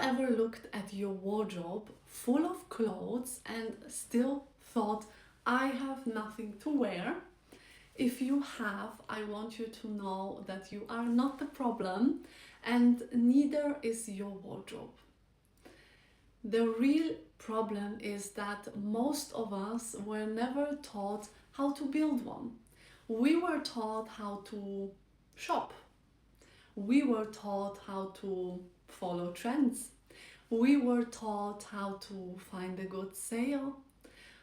ever looked at your wardrobe full of clothes and still thought, I have nothing to wear? If you have, I want you to know that you are not the problem and neither is your wardrobe. The real problem is that most of us were never taught how to build one. We were taught how to shop. We were taught how to follow trends. We were taught how to find a good sale.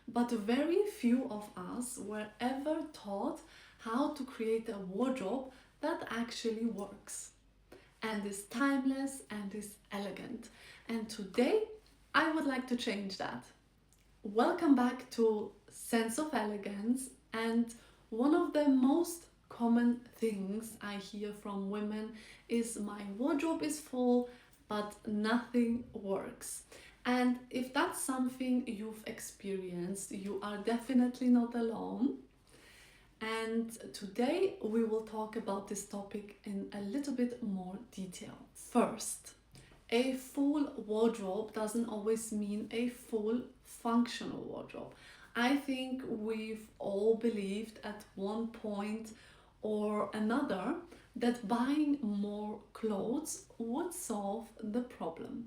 But very few of us were ever taught how to create a wardrobe that actually works and is timeless and is elegant. And today I would like to change that. Welcome back to Sense of Elegance, and one of the most common things I hear from women is my wardrobe is full but nothing works. And if that's something you've experienced, you are definitely not alone. And today we will talk about this topic in a little bit more detail. First, a full wardrobe doesn't always mean a full functional wardrobe. I think we've all believed at one point or another that buying more clothes would solve the problem.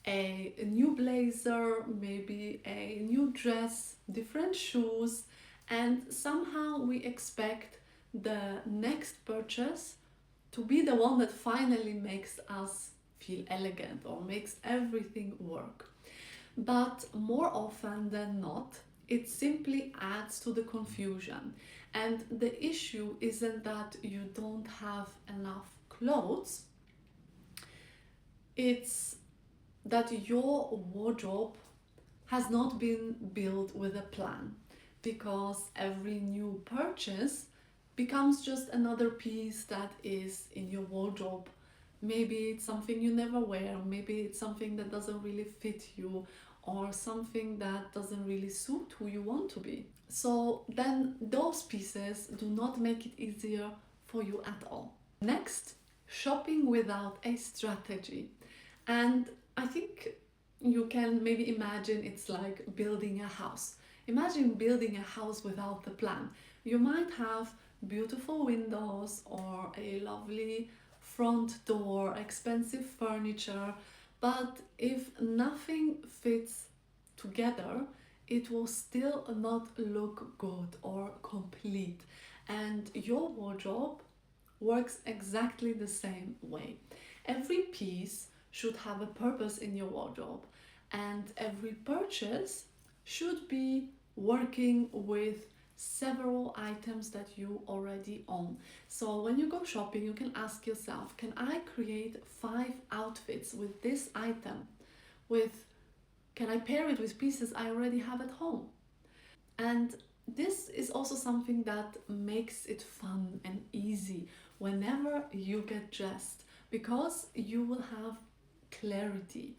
A new blazer, maybe a new dress, different shoes, and somehow we expect the next purchase to be the one that finally makes us feel elegant or makes everything work. But more often than not, it simply adds to the confusion. And the issue isn't that you don't have enough clothes, it's that your wardrobe has not been built with a plan, because every new purchase becomes just another piece that is in your wardrobe. Maybe it's something you never wear, maybe it's something that doesn't really fit you, or something that doesn't really suit who you want to be. So then those pieces do not make it easier for you at all. Next, shopping without a strategy. And I think you can maybe imagine it's like building a house. Imagine building a house without the plan. You might have beautiful windows or a lovely front door, expensive furniture, but if nothing fits together, it will still not look good or complete. And your wardrobe works exactly the same way. Every piece should have a purpose in your wardrobe, and every purchase should be working with several items that you already own. So when you go shopping, you can ask yourself, can I create 5 outfits with this item? Can I pair it with pieces I already have at home? And this is also something that makes it fun and easy whenever you get dressed, because you will have clarity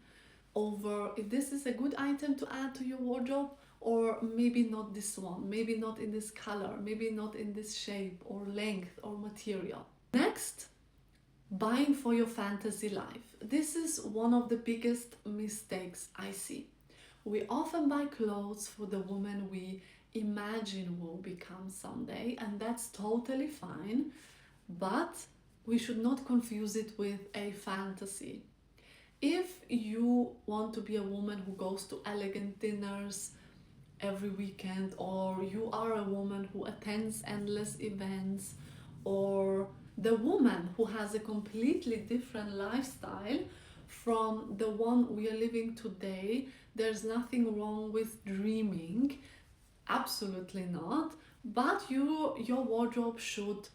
over if this is a good item to add to your wardrobe, or maybe not this one, maybe not in this color, maybe not in this shape or length or material. Next, buying for your fantasy life. This is one of the biggest mistakes I see. We often buy clothes for the woman we imagine will become someday, and that's totally fine, but we should not confuse it with a fantasy. If you want to be a woman who goes to elegant dinners every weekend, or you are a woman who attends endless events, or the woman who has a completely different lifestyle from the one we are living today, there's nothing wrong with dreaming, absolutely not, but your wardrobe should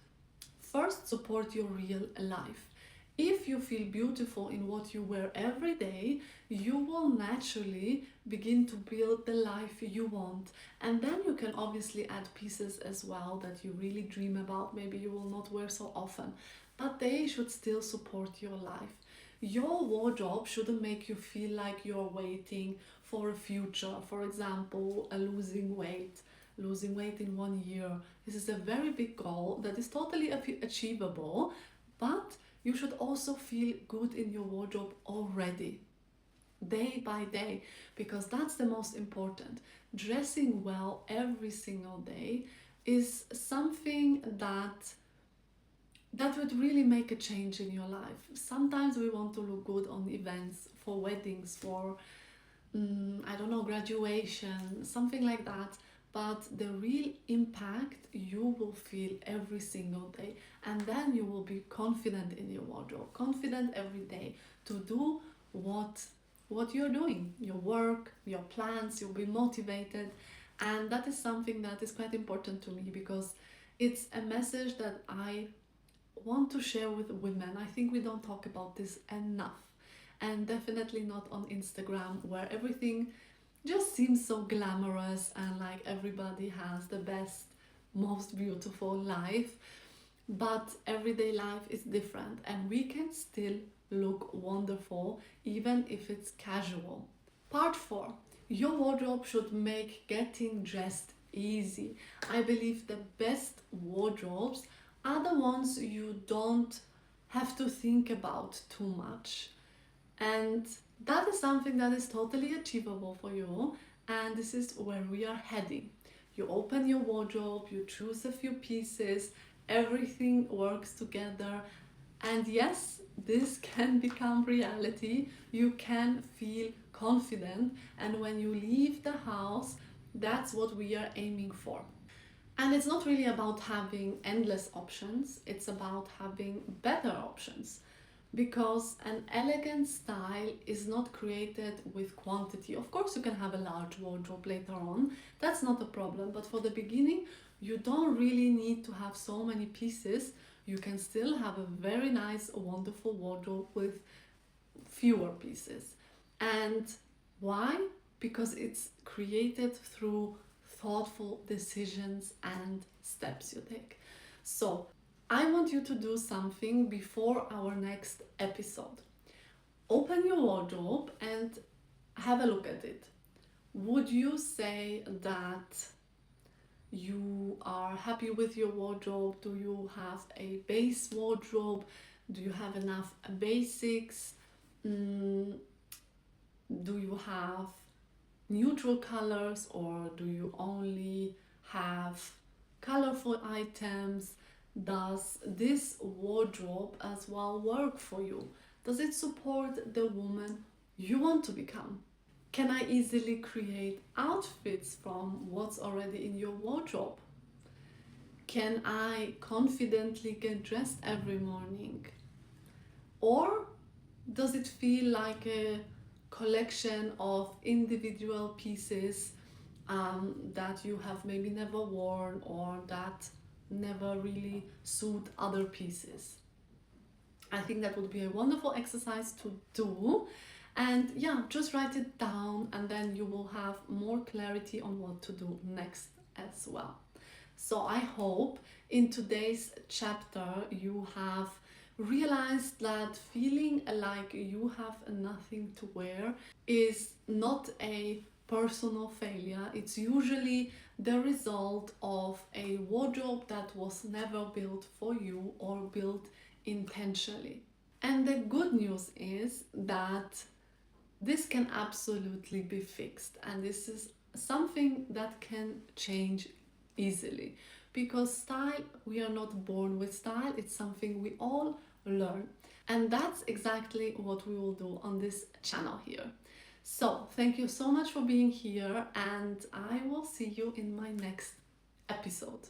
first support your real life. If you feel beautiful in what you wear every day, you will naturally begin to build the life you want. And then you can obviously add pieces as well that you really dream about, maybe you will not wear so often, but they should still support your life. Your wardrobe shouldn't make you feel like you're waiting for a future, for example, losing weight in 1 year. This is a very big goal that is totally achievable, but you should also feel good in your wardrobe already. day by day, because that's the most important. Dressing well every single day is something that would really make a change in your life. Sometimes we want to look good on events, for weddings, for I don't know, graduation, something like that. But the real impact you will feel every single day, and then you will be confident in your wardrobe, confident every day to do what you're doing, your work, your plans. You'll be motivated, and that is something that is quite important to me, because it's a message that I want to share with women. I think we don't talk about this enough, and definitely not on Instagram, where everything just seems so glamorous and like everybody has the best, most beautiful life. But everyday life is different, and we can still look wonderful even if it's casual. Part 4. Your wardrobe should make getting dressed easy. I believe the best wardrobes are the ones you don't have to think about too much. And that is something that is totally achievable for you. And this is where we are heading. You open your wardrobe, you choose a few pieces, everything works together. And yes, this can become reality. You can feel confident. And when you leave the house, that's what we are aiming for. And it's not really about having endless options, it's about having better options. Because an elegant style is not created with quantity. Of course, you can have a large wardrobe later on, that's not a problem. But for the beginning, you don't really need to have so many pieces. You can still have a very nice, wonderful wardrobe with fewer pieces. And why? Because it's created through thoughtful decisions and steps you take. So, I want you to do something before our next episode. Open your wardrobe and have a look at it. Would you say that you are happy with your wardrobe? Do you have a base wardrobe? Do you have enough basics? Do you have neutral colors, or do you only have colorful items? Does this wardrobe as well work for you? Does it support the woman you want to become? Can I easily create outfits from what's already in your wardrobe? Can I confidently get dressed every morning? Or does it feel like a collection of individual pieces that you have maybe never worn, or that never really suit other pieces? I think that would be a wonderful exercise to do. And yeah, just write it down, and then you will have more clarity on what to do next as well. So I hope in today's chapter you have realized that feeling like you have nothing to wear is not a personal failure. It's usually the result of a wardrobe that was never built for you or built intentionally. And the good news is that this can absolutely be fixed, and this is something that can change easily, because style, we are not born with style, it's something we all learn. And that's exactly what we will do on this channel here. So thank you so much for being here, and I will see you in my next episode.